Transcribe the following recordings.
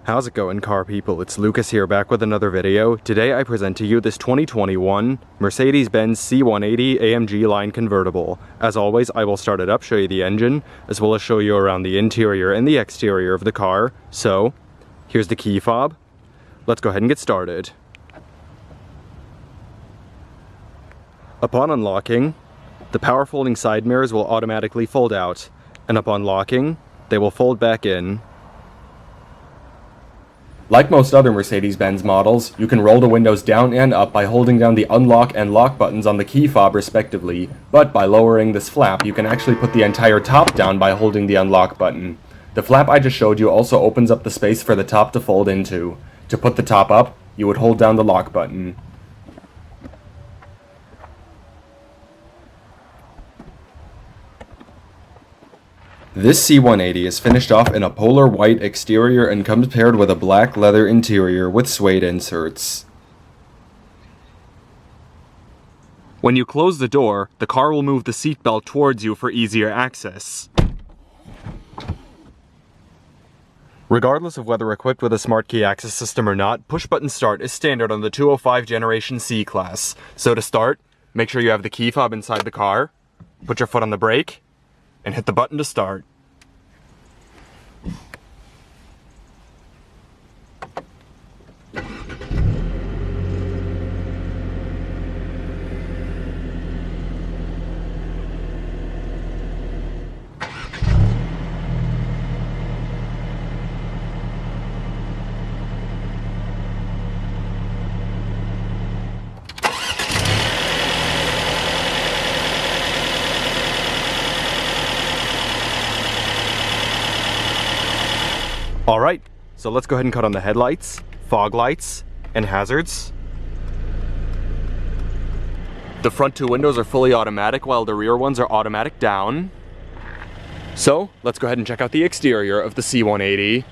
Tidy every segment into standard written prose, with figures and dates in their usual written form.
How's it going, car people? It's Lucas here, back with another video. Today I present to you this 2021 Mercedes-Benz C180 AMG-Line Convertible. As always, I will start it up, show you the engine, as well as show you around the interior and the exterior of the car. So, here's the key fob. Let's go ahead and get started. Upon unlocking, the power folding side mirrors will automatically fold out, and upon locking, they will fold back in. Like most other Mercedes-Benz models, you can roll the windows down and up by holding down the unlock and lock buttons on the key fob respectively, but by lowering this flap, you can actually put the entire top down by holding the unlock button. The flap I just showed you also opens up the space for the top to fold into. To put the top up, you would hold down the lock button. This C180 is finished off in a polar white exterior and comes paired with a black leather interior with suede inserts. When you close the door, the car will move the seatbelt towards you for easier access. Regardless of whether equipped with a smart key access system or not, push-button start is standard on the 205 Generation C class. So to start, make sure you have the key fob inside the car, put your foot on the brake, and hit the button to start. Alright, so let's go ahead and cut on the headlights, fog lights, and hazards. The front two windows are fully automatic while the rear ones are automatic down. So, let's go ahead and check out the exterior of the C180.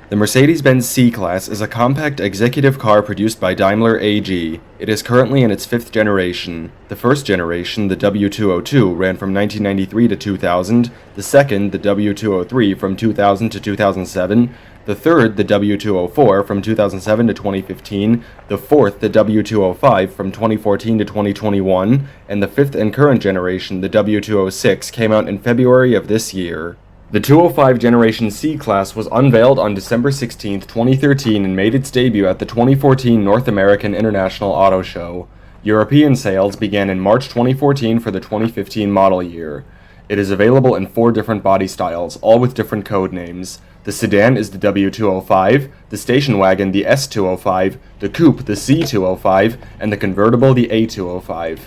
The Mercedes-Benz C-Class is a compact executive car produced by Daimler AG. It is currently in its fifth generation. The first generation, the W202, ran from 1993 to 2000, the second, the W203, from 2000 to 2007, the third, the W204, from 2007 to 2015, the fourth, the W205, from 2014 to 2021, and the fifth and current generation, the W206, came out in February of this year. The 205 Generation C-Class was unveiled on December 16, 2013 and made its debut at the 2014 North American International Auto Show. European sales began in March 2014 for the 2015 model year. It is available in 4 different body styles, all with different code names. The sedan is the W205, the station wagon the S205, the coupe the C205, and the convertible the A205.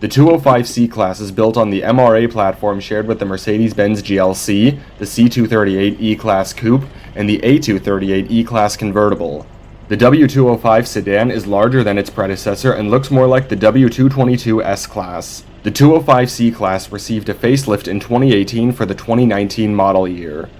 The 205 C-Class is built on the MRA platform shared with the Mercedes-Benz GLC, the C238 E-Class Coupe, and the A238 E-Class Convertible. The W205 sedan is larger than its predecessor and looks more like the W222 S-Class. The 205 C-Class received a facelift in 2018 for the 2019 model year.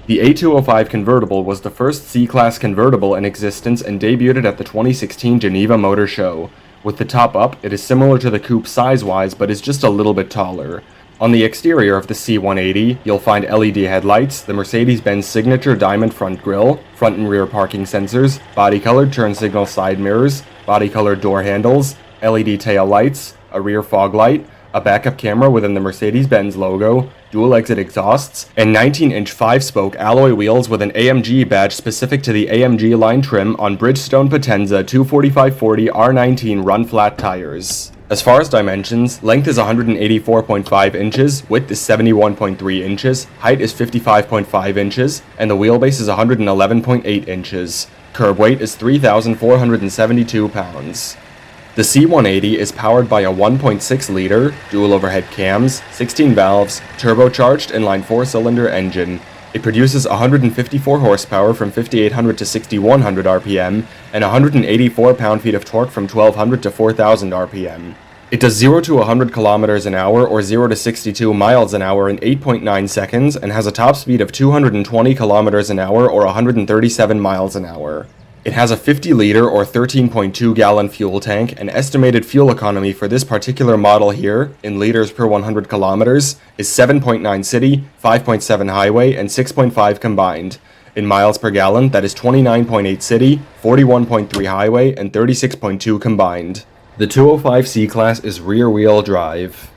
The A205 Convertible was the first C-Class convertible in existence and debuted at the 2016 Geneva Motor Show. With the top up, it is similar to the coupe size-wise, but is just a little bit taller. On the exterior of the C180, you'll find LED headlights, the Mercedes-Benz signature diamond front grille, front and rear parking sensors, body-colored turn signal side mirrors, body-colored door handles, LED tail lights, a rear fog light, a backup camera within the Mercedes-Benz logo, dual-exit exhausts, and 19-inch 5-spoke alloy wheels with an AMG badge specific to the AMG line trim on Bridgestone Potenza 245/40 R19 run-flat tires. As far as dimensions, length is 184.5 inches, width is 71.3 inches, height is 55.5 inches, and the wheelbase is 111.8 inches. Curb weight is 3,472 pounds. The C180 is powered by a 1.6-liter, dual overhead cams, 16 valves, turbocharged inline 4-cylinder engine. It produces 154 horsepower from 5,800 to 6,100 RPM and 184 pound-feet of torque from 1,200 to 4,000 RPM. It does 0 to 100 kilometers an hour or 0 to 62 miles an hour in 8.9 seconds and has a top speed of 220 kilometers an hour or 137 miles an hour. It has a 50-liter or 13.2-gallon fuel tank, and estimated fuel economy for this particular model here, in liters per 100 kilometers, is 7.9 city, 5.7 highway, and 6.5 combined. In miles per gallon, that is 29.8 city, 41.3 highway, and 36.2 combined. The 205 C-Class is rear-wheel drive.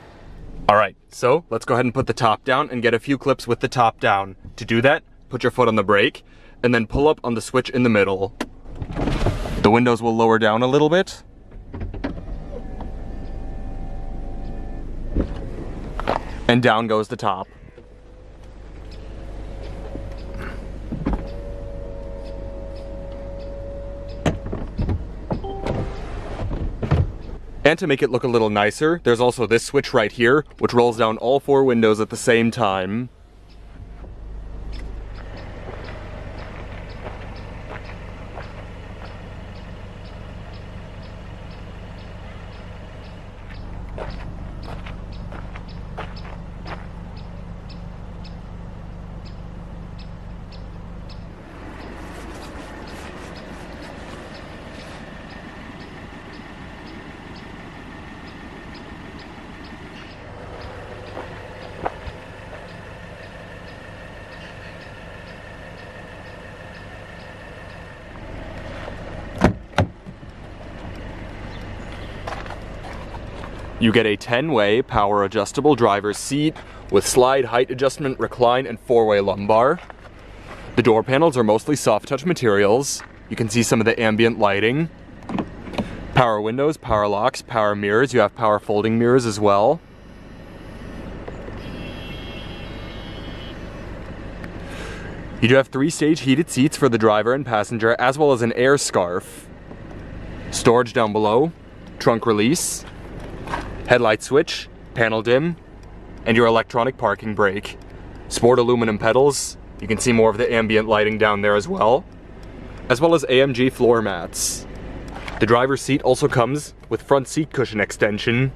Alright, so let's go ahead and put the top down and get a few clips with the top down. To do that, put your foot on the brake, and then pull up on the switch in the middle. The windows will lower down a little bit. And down goes the top. And to make it look a little nicer, there's also this switch right here, which rolls down all 4 windows at the same time. You get a 10-way power adjustable driver's seat with slide height adjustment, recline, and 4-way lumbar. The door panels are mostly soft touch materials. You can see some of the ambient lighting. Power windows, power locks, power mirrors. You have power folding mirrors as well. You do have 3-stage heated seats for the driver and passenger, as well as an air scarf. Storage down below, trunk release, headlight switch, panel dim, and your electronic parking brake. Sport aluminum pedals. You can see more of the ambient lighting down there as well as AMG floor mats. The driver's seat also comes with front seat cushion extension.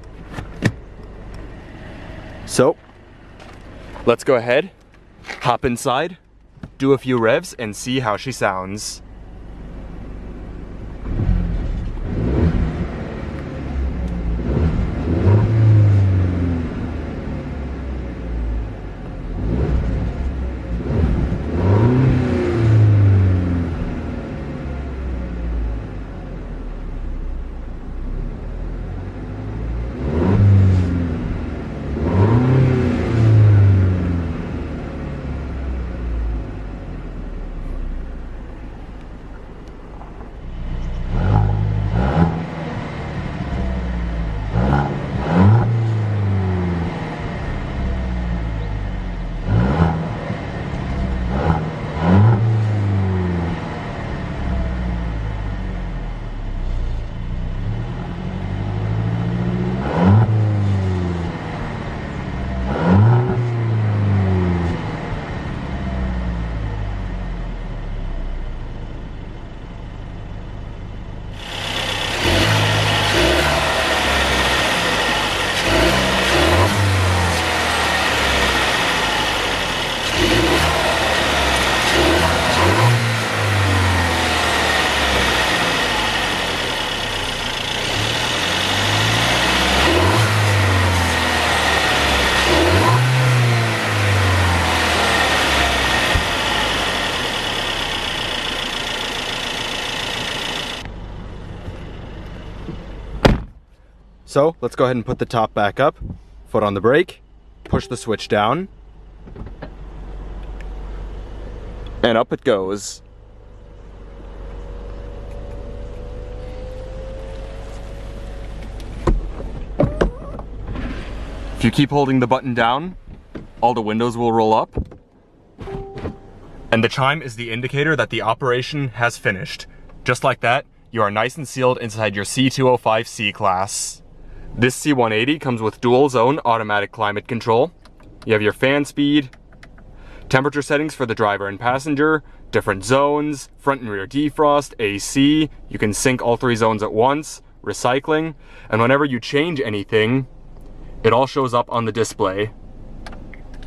So, let's go ahead, hop inside, do a few revs, and see how she sounds. So let's go ahead and put the top back up, foot on the brake, push the switch down, and up it goes. If you keep holding the button down, all the windows will roll up. And the chime is the indicator that the operation has finished. Just like that, you are nice and sealed inside your C205 C-Class. This C180 comes with dual zone automatic climate control. You have your fan speed, temperature settings for the driver and passenger, different zones, front and rear defrost, AC. You can sync all 3 zones at once, recycling, and whenever you change anything, it all shows up on the display.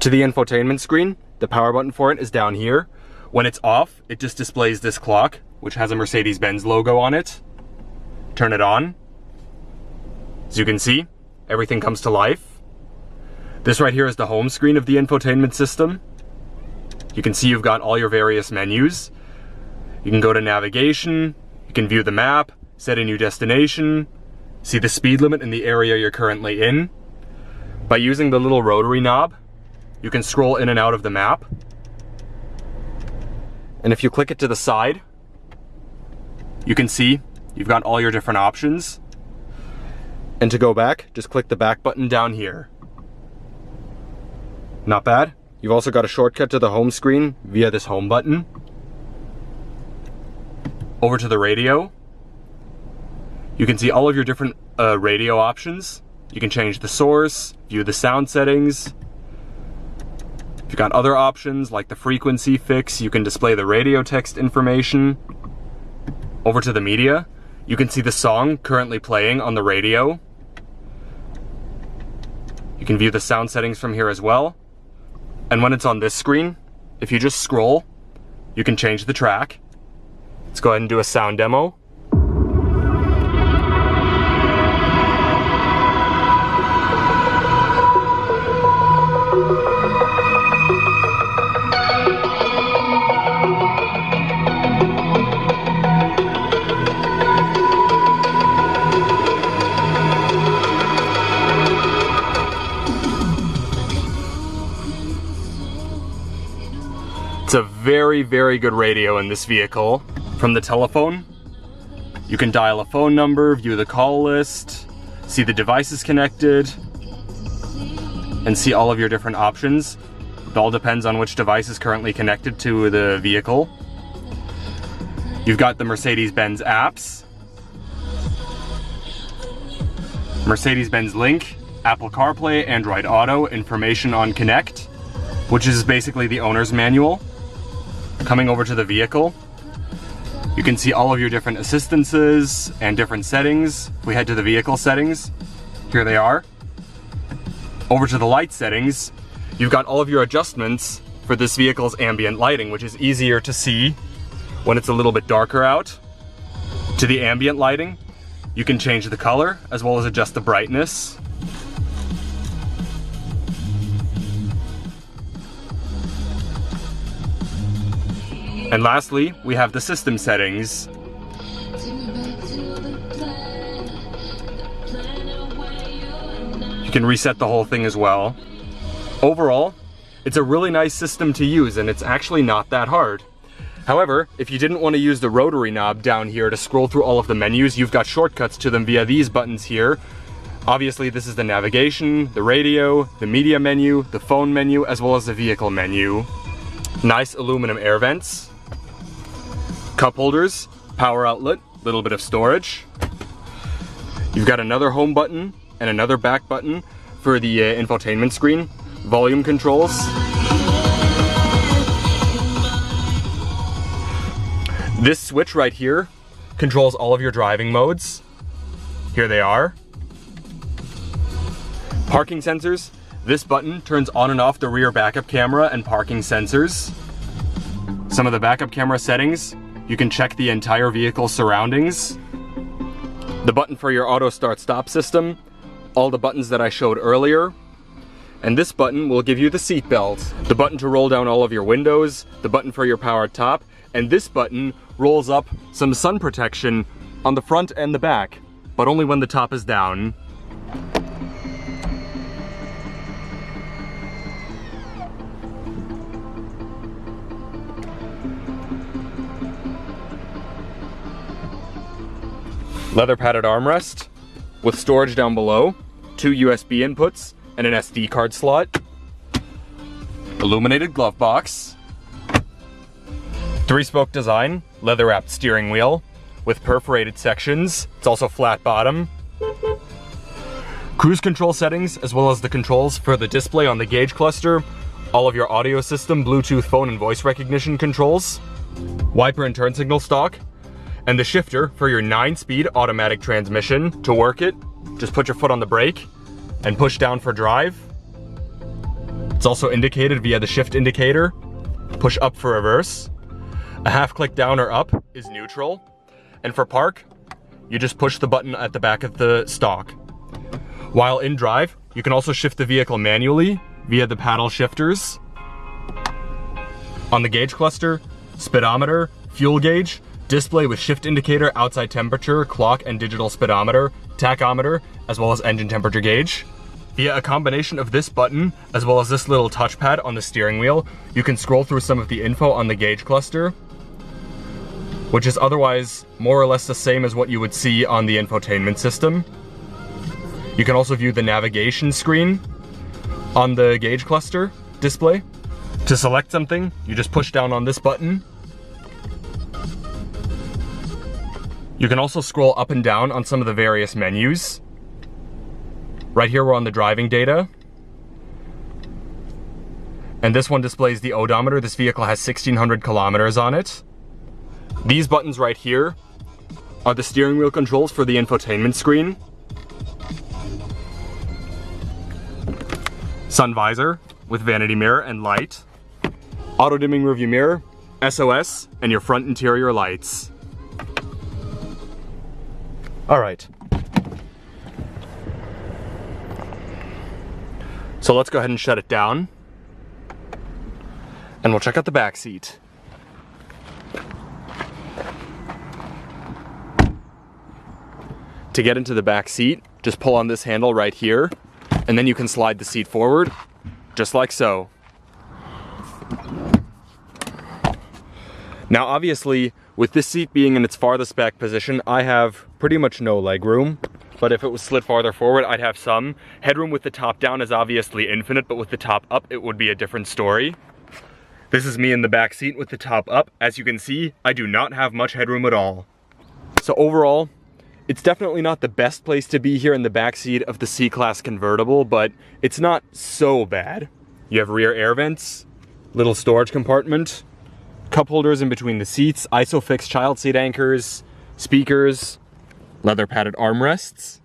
To the infotainment screen, the power button for it is down here. When it's off, it just displays this clock which has a Mercedes-Benz logo on it. Turn it on. As you can see, everything comes to life. This right here is the home screen of the infotainment system. You can see you've got all your various menus. You can go to navigation, you can view the map, set a new destination, see the speed limit in the area you're currently in. By using the little rotary knob, you can scroll in and out of the map. And if you click it to the side, you can see you've got all your different options. And to go back, just click the back button down here. Not bad. You've also got a shortcut to the home screen via this home button. Over to the radio. You can see all of your different radio options. You can change the source, view the sound settings. If you've got other options like the frequency fix, you can display the radio text information. Over to the media. You can see the song currently playing on the radio. You can view the sound settings from here as well. And when it's on this screen, if you just scroll, you can change the track. Let's go ahead and do a sound demo. It's a very, very good radio in this vehicle. From the telephone, you can dial a phone number, view the call list, see the devices connected, and see all of your different options. It all depends on which device is currently connected to the vehicle. You've got the Mercedes-Benz apps, Mercedes-Benz Link, Apple CarPlay, Android Auto, information on Connect, which is basically the owner's manual. Coming over to the vehicle, you can see all of your different assistances and different settings. If we head to the vehicle settings, here they are. Over to the light settings, you've got all of your adjustments for this vehicle's ambient lighting, which is easier to see when it's a little bit darker out. To the ambient lighting, you can change the color as well as adjust the brightness. And lastly, we have the system settings. You can reset the whole thing as well. Overall, it's a really nice system to use, and it's actually not that hard. However, if you didn't want to use the rotary knob down here to scroll through all of the menus, you've got shortcuts to them via these buttons here. Obviously, this is the navigation, the radio, the media menu, the phone menu, as well as the vehicle menu. Nice aluminum air vents. Cup holders, power outlet, little bit of storage. You've got another home button and another back button for the infotainment screen. Volume controls. This switch right here controls all of your driving modes. Here they are. Parking sensors. This button turns on and off the rear backup camera and parking sensors. Some of the backup camera settings. You can check the entire vehicle surroundings. The button for your auto start stop system. All the buttons that I showed earlier. And this button will give you the seat belt. The button to roll down all of your windows. The button for your power top. And this button rolls up some sun protection on the front and the back, but only when the top is down. Leather padded armrest with storage down below, 2 USB inputs, and an SD card slot. Illuminated glove box. 3-spoke design, leather wrapped steering wheel with perforated sections. It's also flat bottom. Cruise control settings, as well as the controls for the display on the gauge cluster, all of your audio system, Bluetooth phone and voice recognition controls, wiper and turn signal stalk, and the shifter for your 9-speed automatic transmission. To work it, just put your foot on the brake and push down for drive. It's also indicated via the shift indicator. Push up for reverse. A half click down or up is neutral. And for park, you just push the button at the back of the stalk. While in drive, you can also shift the vehicle manually via the paddle shifters. On the gauge cluster, speedometer, fuel gauge, display with shift indicator, outside temperature, clock and digital speedometer, tachometer, as well as engine temperature gauge. Via a combination of this button, as well as this little touchpad on the steering wheel, you can scroll through some of the info on the gauge cluster, which is otherwise more or less the same as what you would see on the infotainment system. You can also view the navigation screen on the gauge cluster display. To select something, you just push down on this button. You can also scroll up and down on some of the various menus. Right here we're on the driving data. And this one displays the odometer. This vehicle has 1,600 kilometers on it. These buttons right here are the steering wheel controls for the infotainment screen. Sun visor with vanity mirror and light. Auto dimming rearview mirror, SOS, and your front interior lights. All right. So let's go ahead and shut it down. And we'll check out the back seat. To get into the back seat, just pull on this handle right here, and then you can slide the seat forward, just like so. Now obviously, with this seat being in its farthest back position, I have pretty much no leg room. But if it was slid farther forward, I'd have some. Headroom with the top down is obviously infinite, but with the top up, it would be a different story. This is me in the back seat with the top up. As you can see, I do not have much headroom at all. So overall, it's definitely not the best place to be here in the back seat of the C-Class convertible, but it's not so bad. You have rear air vents, little storage compartment, cup holders in between the seats, ISOFIX child seat anchors, speakers, leather padded armrests.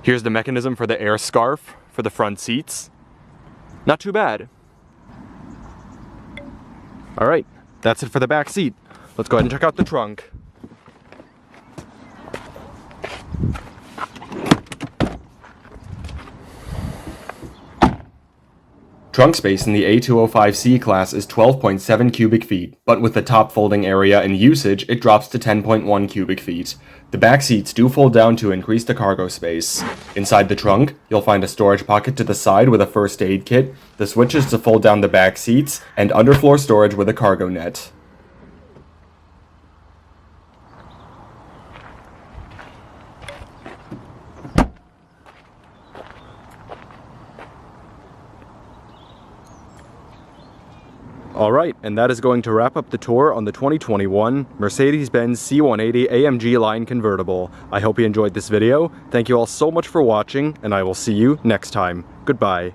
Here's the mechanism for the air scarf for the front seats. Not too bad. All right, that's it for the back seat. Let's go ahead and check out the trunk. Trunk space in the A205 C-Class is 12.7 cubic feet, but with the top folding area in usage, it drops to 10.1 cubic feet. The back seats do fold down to increase the cargo space. Inside the trunk, you'll find a storage pocket to the side with a first aid kit, the switches to fold down the back seats, and underfloor storage with a cargo net. Alright, and that is going to wrap up the tour on the 2021 Mercedes-Benz C180 AMG-Line Convertible. I hope you enjoyed this video. Thank you all so much for watching, and I will see you next time. Goodbye.